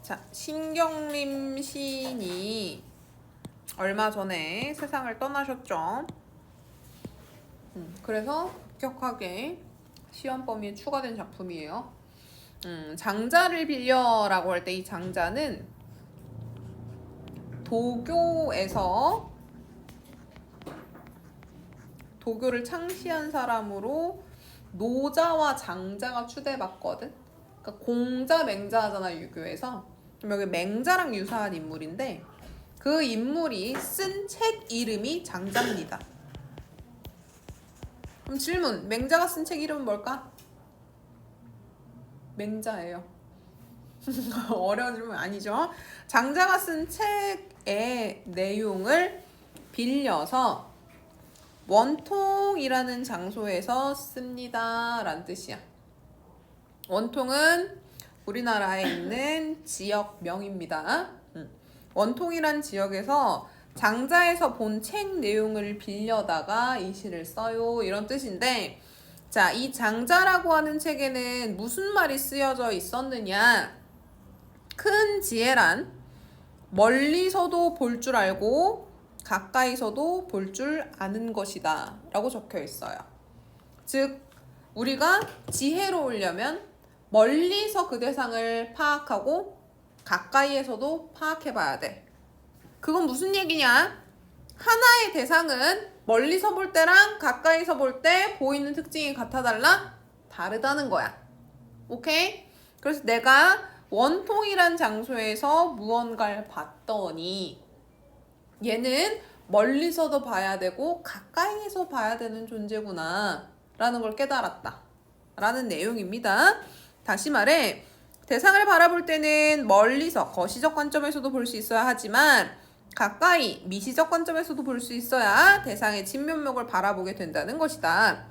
자, 신경림 시인이 얼마 전에 세상을 떠나셨죠. 그래서 급격하게 시험 범위에 추가된 작품이에요. 장자를 빌려라고 할 때 이 장자는 도교에서 도교를 창시한 사람으로 노자와 장자가 추대받거든. 그러니까 공자 맹자 하잖아, 유교에서. 그럼 여기 맹자랑 유사한 인물인데 그 인물이 쓴 책 이름이 장자입니다. 그럼 질문, 맹자가 쓴 책 이름은 뭘까? 맹자예요. 어려운 질문 아니죠? 장자가 쓴 책의 내용을 빌려서 원통이라는 장소에서 씁니다 라는 뜻이야. 원통은 우리나라에 있는 지역명입니다. 원통이란 지역에서 장자에서 본 책 내용을 빌려다가 이 시를 써요 이런 뜻인데, 자, 이 장자라고 하는 책에는 무슨 말이 쓰여져 있었느냐? 큰 지혜란 멀리서도 볼 줄 알고 가까이서도 볼 줄 아는 것이다 라고 적혀 있어요. 즉 우리가 지혜로우려면 멀리서 그 대상을 파악하고 가까이에서도 파악해 봐야 돼. 그건 무슨 얘기냐? 하나의 대상은 멀리서 볼 때랑 가까이서 볼 때 보이는 특징이 같아달라? 다르다는 거야. 오케이? 그래서 내가 원통이란 장소에서 무언가를 봤더니 얘는 멀리서도 봐야 되고 가까이에서 봐야 되는 존재구나 라는 걸 깨달았다 라는 내용입니다. 다시 말해, 대상을 바라볼 때는 멀리서 거시적 관점에서도 볼 수 있어야 하지만 가까이 미시적 관점에서도 볼 수 있어야 대상의 진면목을 바라보게 된다는 것이다.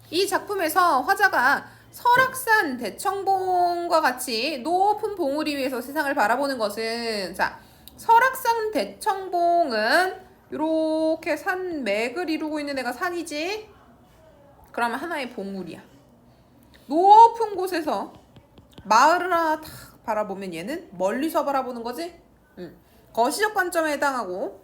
이 작품에서 화자가 설악산 대청봉과 같이 높은 봉우리 위에서 세상을 바라보는 것은, 자, 설악산 대청봉은 이렇게 산맥을 이루고 있는 애가 산이지? 그러면 하나의 봉우리야. 높은 곳에서 마을을 하나 탁 바라보면 얘는 멀리서 바라보는 거지? 거시적 관점에 해당하고,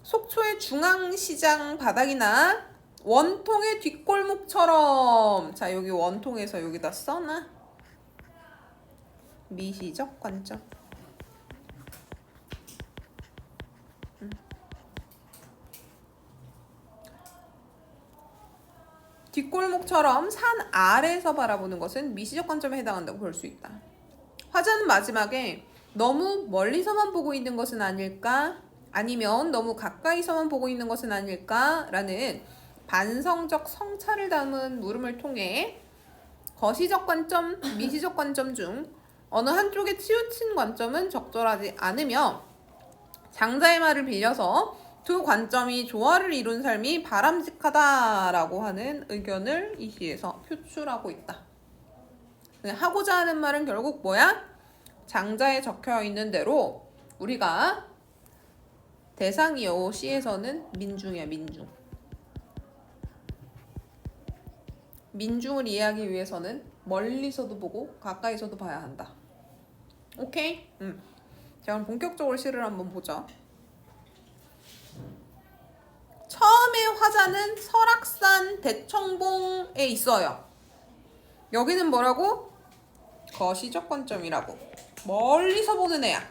속초의 중앙시장 바닥이나 원통의 뒷골목처럼, 자, 여기 원통에서 여기다 써놔. 미시적 관점. 뒷골목처럼 산 아래에서 바라보는 것은 미시적 관점에 해당한다고 볼 수 있다. 화자는 마지막에 너무 멀리서만 보고 있는 것은 아닐까? 아니면 너무 가까이서만 보고 있는 것은 아닐까? 라는 반성적 성찰을 담은 물음을 통해 거시적 관점, 미시적 관점 중 어느 한쪽에 치우친 관점은 적절하지 않으며 장자의 말을 빌려서 두 관점이 조화를 이룬 삶이 바람직하다라고 하는 의견을 이 시에서 표출하고 있다. 하고자 하는 말은 결국 뭐야? 장자에 적혀 있는 대로 우리가 대상이요 시에서는 민중이야, 민중. 민중을 이해하기 위해서는 멀리서도 보고 가까이서도 봐야 한다. 오케이? 자, 그럼 본격적으로 시를 한번 보자. 처음에 화자는 설악산 대청봉에 있어요. 여기는 뭐라고? 거시적 관점이라고. 멀리서 보는 애야.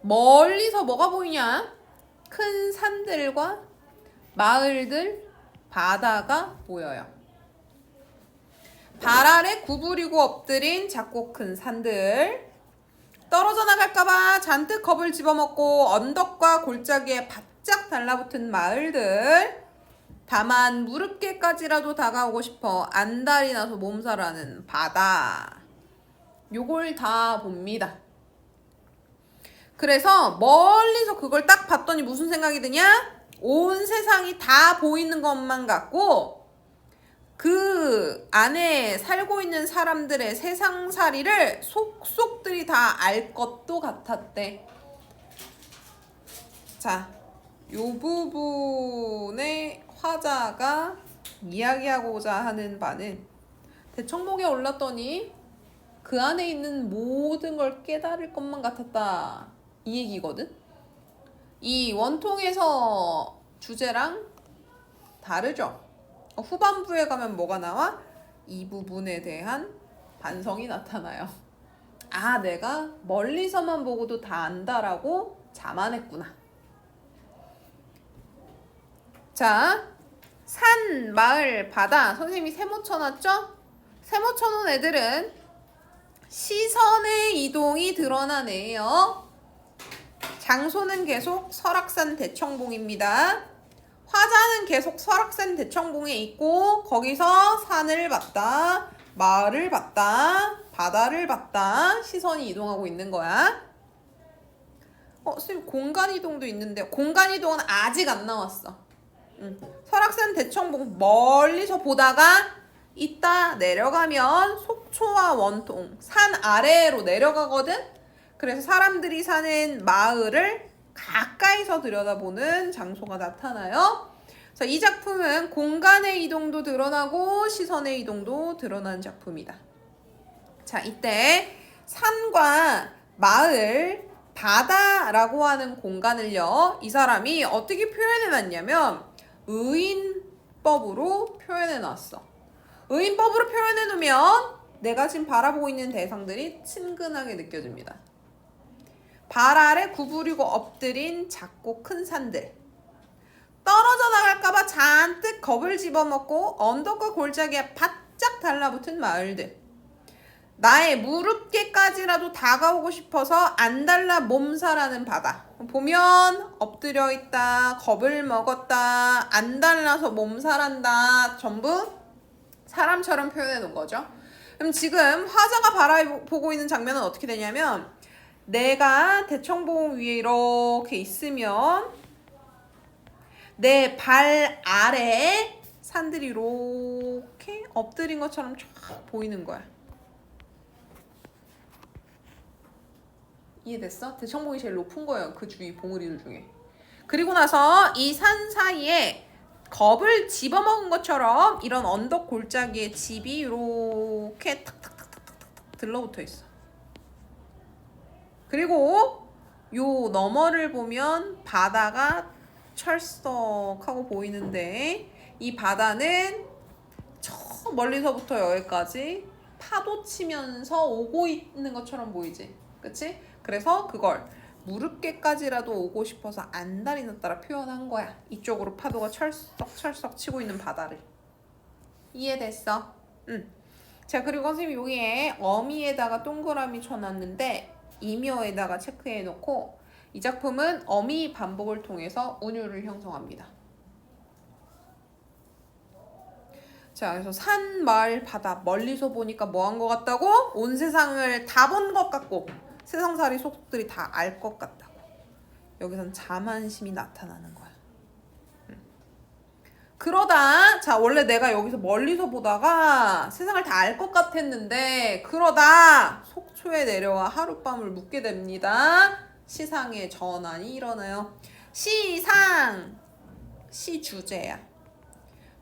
멀리서 뭐가 보이냐? 큰 산들과 마을들, 바다가 보여요. 발 아래 구부리고 엎드린 작고 큰 산들, 떨어져 나갈까봐 잔뜩 겁을 집어먹고 언덕과 골짜기에 바짝 달라붙은 마을들, 다만 무릎께까지라도 다가오고 싶어 안달이 나서 몸살하는 바다, 요걸 다 봅니다. 그래서 멀리서 그걸 딱 봤더니 무슨 생각이 드냐? 온 세상이 다 보이는 것만 같고 그 안에 살고 있는 사람들의 세상살이를 속속들이 다 알 것도 같았대. 자, 요 부분에 화자가 이야기하고자 하는 바는 대청봉에 올랐더니 그 안에 있는 모든 걸 깨달을 것만 같았다. 이 얘기거든. 이 원통에서 주제랑 다르죠. 후반부에 가면 뭐가 나와? 이 부분에 대한 반성이 나타나요. 아, 내가 멀리서만 보고도 다 안다라고 자만했구나. 자, 산, 마을, 바다. 선생님이 세모 쳐놨죠? 세모 쳐놓은 애들은 시선의 이동이 드러난 애예요. 장소는 계속 설악산 대청봉입니다. 화자는 계속 설악산 대청봉에 있고 거기서 산을 봤다, 마을을 봤다, 바다를 봤다. 시선이 이동하고 있는 거야. 선생님 공간 이동도 있는데 공간 이동은 아직 안 나왔어. 설악산 대청봉 멀리서 보다가 이따 내려가면 속초와 원통 산 아래로 내려가거든. 그래서 사람들이 사는 마을을 가까이서 들여다보는 장소가 나타나요. 그래서 이 작품은 공간의 이동도 드러나고 시선의 이동도 드러난 작품이다. 자, 이때 산과 마을, 바다라고 하는 공간을요, 이 사람이 어떻게 표현해놨냐면 의인법으로 표현해놨어. 의인법으로 표현해놓으면 내가 지금 바라보고 있는 대상들이 친근하게 느껴집니다. 발 아래 구부리고 엎드린 작고 큰 산들, 떨어져 나갈까봐 잔뜩 겁을 집어먹고 언덕과 골짜기에 바짝 달라붙은 마을들, 나의 무릎께까지라도 다가오고 싶어서 안 달라 몸살하는 바다. 보면 엎드려 있다, 겁을 먹었다, 안 달라서 몸살한다, 전부 사람처럼 표현해 놓은 거죠. 그럼 지금 화자가 바라보고 있는 장면은 어떻게 되냐면, 내가 대청봉 위에 이렇게 있으면 내 발 아래에 산들이 이렇게 엎드린 것처럼 쫙 보이는 거야. 이해됐어? 대청봉이 제일 높은 거예요. 그 주위 봉우리들 중에. 그리고 나서 이 산 사이에 겁을 집어먹은 것처럼 이런 언덕 골짜기에 집이 이렇게 탁탁탁탁탁탁 들러붙어 있어. 그리고 요 너머를 보면 바다가 철썩하고 보이는데, 이 바다는 저 멀리서부터 여기까지 파도 치면서 오고 있는 것처럼 보이지? 그치? 그래서 그걸 무릎께까지라도 오고 싶어서 안달이 났다라 표현한 거야. 이쪽으로 파도가 철썩철썩 치고 있는 바다를. 이해됐어? 응. 자, 그리고 선생님이 여기에 어미에다가 동그라미 쳐놨는데 이묘에다가 체크해놓고, 이 작품은 어미 반복을 통해서 운율을 형성합니다. 자, 그래서 산, 마을, 바다 멀리서 보니까 뭐 한 것 같다고? 온 세상을 다 본 것 같고 세상살이 속속들이 다 알 것 같다고. 여기선 자만심이 나타나는 거야. 그러다, 자, 원래 내가 여기서 멀리서 보다가 세상을 다 알 것 같았는데, 그러다 속초에 내려와 하룻밤을 묵게 됩니다. 시상의 전환이 일어나요. 시상, 시주제야.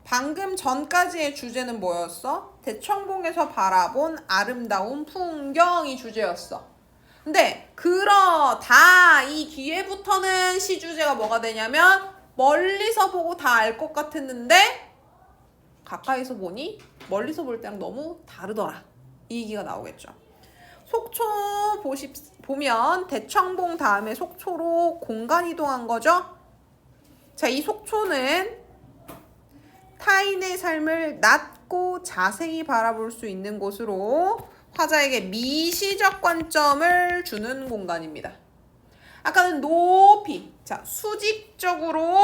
방금 전까지의 주제는 뭐였어? 대청봉에서 바라본 아름다운 풍경이 주제였어. 근데 그러다 이 뒤에부터는 시주제가 뭐가 되냐면, 멀리서 보고 다 알 것 같았는데 가까이서 보니 멀리서 볼 때랑 너무 다르더라. 이 얘기가 나오겠죠. 속초 보면 대청봉 다음에 속초로 공간 이동한 거죠. 자, 이 속초는 타인의 삶을 낮고 자세히 바라볼 수 있는 곳으로 화자에게 미시적 관점을 주는 공간입니다. 아까는 높이, 자, 수직적으로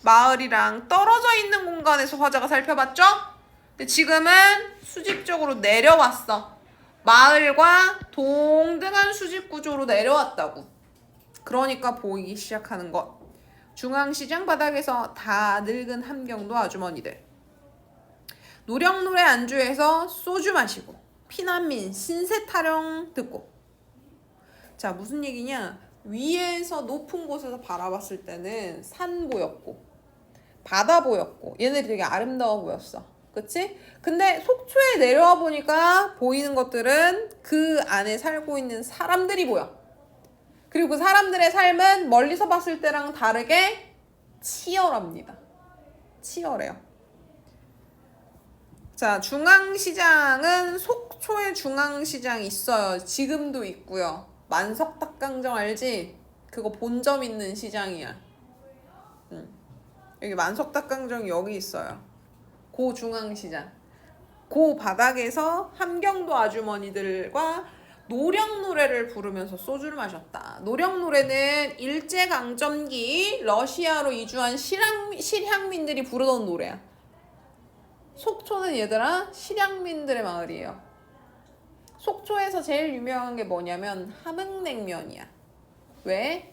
마을이랑 떨어져 있는 공간에서 화자가 살펴봤죠? 근데 지금은 수직적으로 내려왔어. 마을과 동등한 수직 구조로 내려왔다고. 그러니까 보이기 시작하는 것. 중앙시장 바닥에서 다 늙은 함경도 아주머니들. 노령노래 안주해서 소주 마시고 피난민 신세 타령 듣고. 자, 무슨 얘기냐? 위에서 높은 곳에서 바라봤을 때는 산 보였고 바다 보였고 얘네들이 되게 아름다워 보였어. 그치? 근데 속초에 내려와 보니까 보이는 것들은 그 안에 살고 있는 사람들이 보여. 그리고 그 사람들의 삶은 멀리서 봤을 때랑 다르게 치열합니다. 치열해요. 자, 중앙시장은 속초에 중앙시장이 있어요. 지금도 있고요. 만석닭강정 알지? 그거 본점 있는 시장이야. 여기 만석닭강정이 여기 있어요. 고 중앙시장. 고 바닥에서 함경도 아주머니들과 노령 노래를 부르면서 소주를 마셨다. 노령 노래는 일제강점기 러시아로 이주한 실향민들이 부르던 노래야. 속초는 얘들아 실향민들의 마을이에요. 속초에서 제일 유명한 게 뭐냐면 함흥냉면이야. 왜?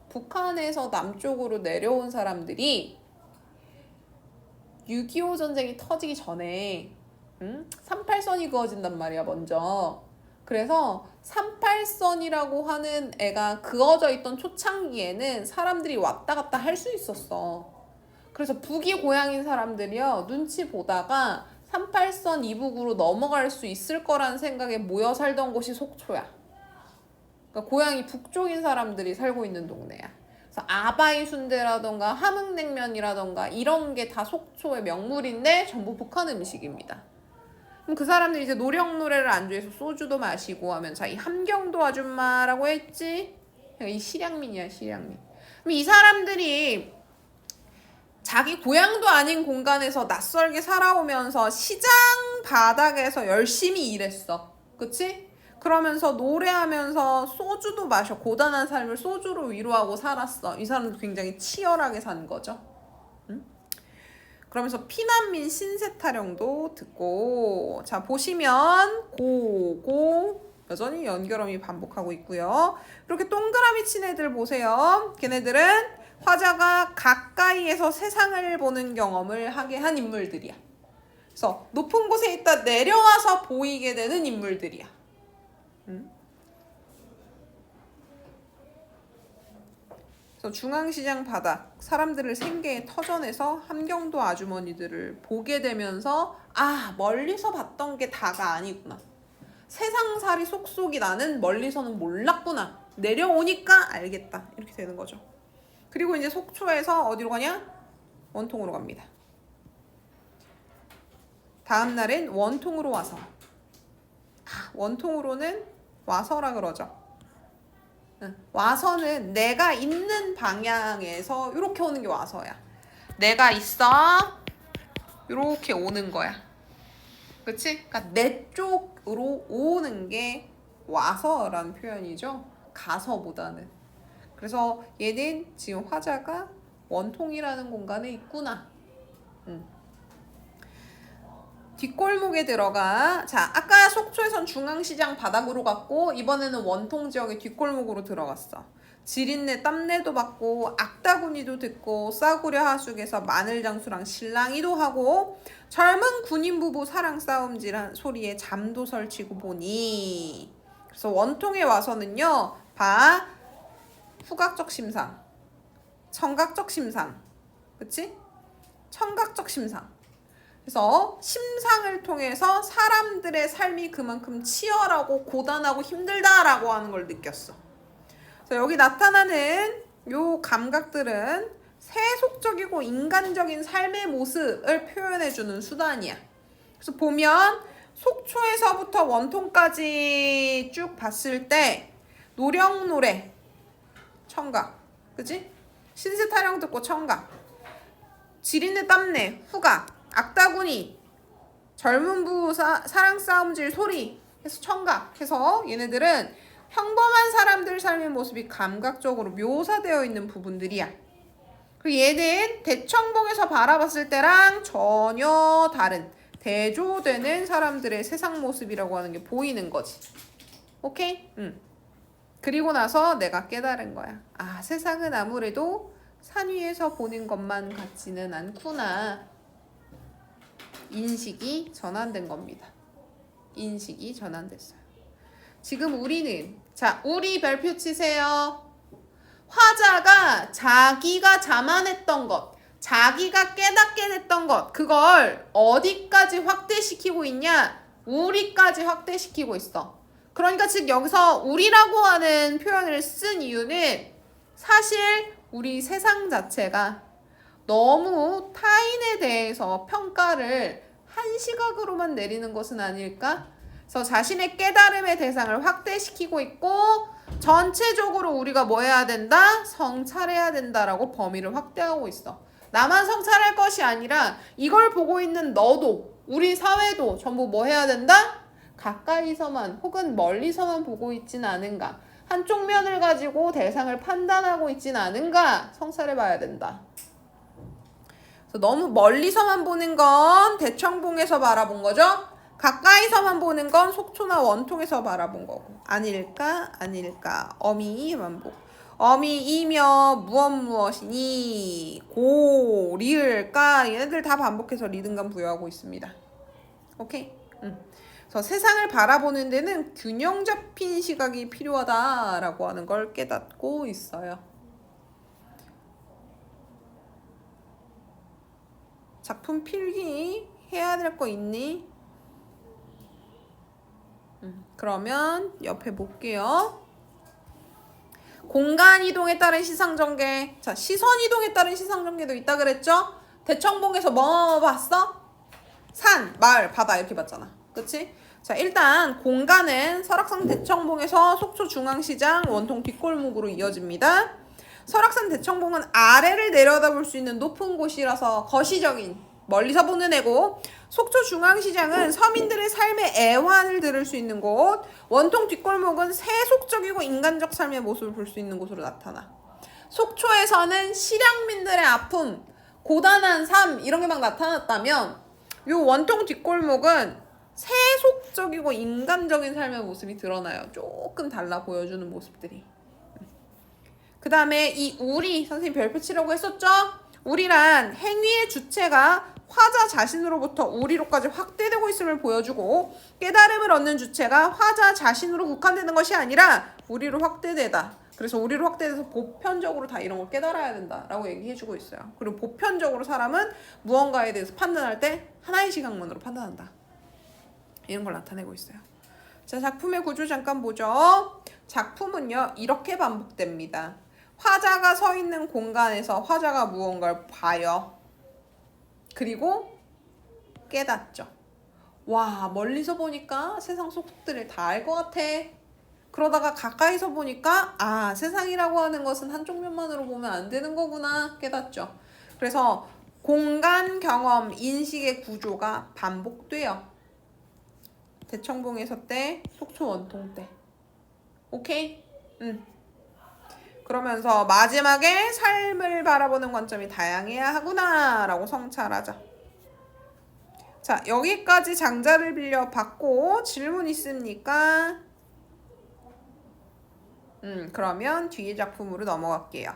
북한에서 남쪽으로 내려온 사람들이 6.25 전쟁이 터지기 전에 38선이 그어진단 말이야 먼저. 그래서 38선이라고 하는 애가 그어져 있던 초창기에는 사람들이 왔다 갔다 할 수 있었어. 그래서 북이 고향인 사람들이요 눈치 보다가 38선 이북으로 넘어갈 수 있을 거라는 생각에 모여 살던 곳이 속초야. 그러니까 고향이 북쪽인 사람들이 살고 있는 동네야. 그래서 아바이 순대라던가 함흥냉면이라던가 이런 게 다 속초의 명물인데 전부 북한 음식입니다. 그럼 그 사람들이 이제 노령 노래를 안주해서 소주도 마시고 하면 자, 이 함경도 아줌마라고 했지? 이 실향민이야, 실향민. 그럼 이 사람들이 자기 고향도 아닌 공간에서 낯설게 살아오면서 시장 바닥에서 열심히 일했어. 그치? 그러면서 노래하면서 소주도 마셔. 고단한 삶을 소주로 위로하고 살았어. 이 사람도 굉장히 치열하게 산 거죠. 응? 그러면서 피난민 신세 타령도 듣고 자 보시면 고고 여전히 연결음이 반복하고 있고요. 이렇게 동그라미 친 애들 보세요. 걔네들은 화자가 가까이에서 세상을 보는 경험을 하게 한 인물들이야. 그래서 높은 곳에 있다 내려와서 보이게 되는 인물들이야. 그래서 중앙시장 바닥 사람들을 생계에 터전에서 함경도 아주머니들을 보게 되면서 아 멀리서 봤던 게 다가 아니구나. 세상살이 속속이 나는 멀리서는 몰랐구나. 내려오니까 알겠다. 이렇게 되는 거죠. 그리고 이제 속초에서 어디로 가냐? 원통으로 갑니다. 다음 날엔 원통으로 와서. 원통으로는 와서라 그러죠. 와서는 내가 있는 방향에서 이렇게 오는 게 와서야. 내가 있어. 이렇게 오는 거야. 그치? 그러니까 내 쪽으로 오는 게 와서라는 표현이죠. 가서보다는. 그래서 얘는 지금 화자가 원통이라는 공간에 있구나. 뒷골목에 들어가. 자, 아까 속초에선 중앙시장 바닥으로 갔고 이번에는 원통 지역의 뒷골목으로 들어갔어. 지린내 땀내도 받고 악다구니도 듣고 싸구려 하숙에서 마늘장수랑 실랑이도 하고 젊은 군인 부부 사랑 싸움질한 소리에 잠도 설치고 보니 그래서 원통에 와서는요 봐 후각적 심상 청각적 심상 그치? 청각적 심상 그래서 심상을 통해서 사람들의 삶이 그만큼 치열하고 고단하고 힘들다라고 하는 걸 느꼈어. 그래서 여기 나타나는 요 감각들은 세속적이고 인간적인 삶의 모습을 표현해주는 수단이야. 그래서 보면 속초에서부터 원통까지 쭉 봤을 때 노령노래, 청각, 그치? 신세 타령 듣고 청각, 지린내 땀내, 후각, 악다구니, 젊은 부부 사랑 싸움질 소리 해서 청각 해서 얘네들은 평범한 사람들 삶의 모습이 감각적으로 묘사되어 있는 부분들이야. 그리고 얘는 대청봉에서 바라봤을 때랑 전혀 다른 대조되는 사람들의 세상 모습이라고 하는 게 보이는 거지. 오케이? 그리고 나서 내가 깨달은 거야. 아, 세상은 아무래도 산 위에서 보는 것만 같지는 않구나. 인식이 전환된 겁니다. 인식이 전환됐어요. 지금 우리는 자, 우리 별표 치세요. 화자가 자기가 자만했던 것, 자기가 깨닫게 됐던 것, 그걸 어디까지 확대시키고 있냐? 우리까지 확대시키고 있어. 그러니까 즉 여기서 우리라고 하는 표현을 쓴 이유는 사실 우리 세상 자체가 너무 타인에 대해서 평가를 한 시각으로만 내리는 것은 아닐까? 그래서 자신의 깨달음의 대상을 확대시키고 있고 전체적으로 우리가 뭐 해야 된다? 성찰해야 된다라고 범위를 확대하고 있어. 나만 성찰할 것이 아니라 이걸 보고 있는 너도 우리 사회도 전부 뭐 해야 된다? 가까이서만 혹은 멀리서만 보고 있진 않은가? 한쪽 면을 가지고 대상을 판단하고 있진 않은가? 성찰해 봐야 된다. 그래서 너무 멀리서만 보는 건 대청봉에서 바라본 거죠. 가까이서만 보는 건 속초나 원통에서 바라본 거고. 아닐까? 아닐까? 어미 만복. 어미이며 무엇이니 고 리을까 얘네들 다 반복해서 리듬감 부여하고 있습니다. 오케이? 그래서 세상을 바라보는 데는 균형 잡힌 시각이 필요하다라고 하는 걸 깨닫고 있어요. 작품 필기 해야 될 거 있니? 그러면 옆에 볼게요. 공간 이동에 따른 시상 전개. 자, 시선 이동에 따른 시상 전개도 있다 그랬죠? 대청봉에서 뭐 봤어? 산, 마을, 바다 이렇게 봤잖아. 그치? 자, 일단 공간은 설악산 대청봉에서 속초 중앙시장 원통 뒷골목으로 이어집니다. 설악산 대청봉은 아래를 내려다볼 수 있는 높은 곳이라서 거시적인 멀리서 보는 애고, 속초 중앙시장은 서민들의 삶의 애환을 들을 수 있는 곳, 원통 뒷골목은 세속적이고 인간적 삶의 모습을 볼 수 있는 곳으로 나타나. 속초에서는 실향민들의 아픔, 고단한 삶 이런 게 막 나타났다면 요 원통 뒷골목은 세속적이고 인간적인 삶의 모습이 드러나요. 조금 달라 보여주는 모습들이. 그 다음에 이 우리, 선생님 별표 치라고 했었죠? 우리란 행위의 주체가 화자 자신으로부터 우리로까지 확대되고 있음을 보여주고, 깨달음을 얻는 주체가 화자 자신으로 국한되는 것이 아니라 우리로 확대되다. 그래서 우리로 확대돼서 보편적으로 다 이런 걸 깨달아야 된다라고 얘기해주고 있어요. 그리고 보편적으로 사람은 무언가에 대해서 판단할 때 하나의 시각만으로 판단한다. 이런 걸 나타내고 있어요. 자, 작품의 구조 잠깐 보죠. 작품은요, 이렇게 반복됩니다. 화자가 서 있는 공간에서 화자가 무언가를 봐요. 그리고 깨닫죠. 와, 멀리서 보니까 세상 속들을 다 알 것 같아. 그러다가 가까이서 보니까 아, 세상이라고 하는 것은 한쪽 면만으로 보면 안 되는 거구나 깨닫죠. 그래서 공간 경험, 인식의 구조가 반복돼요. 대청봉에서 때, 속초 원통 때. 오케이? 그러면서 마지막에 삶을 바라보는 관점이 다양해야 하구나 라고 성찰하자. 자, 여기까지 장자를 빌려 받고 질문 있습니까? 그러면 뒤에 작품으로 넘어갈게요.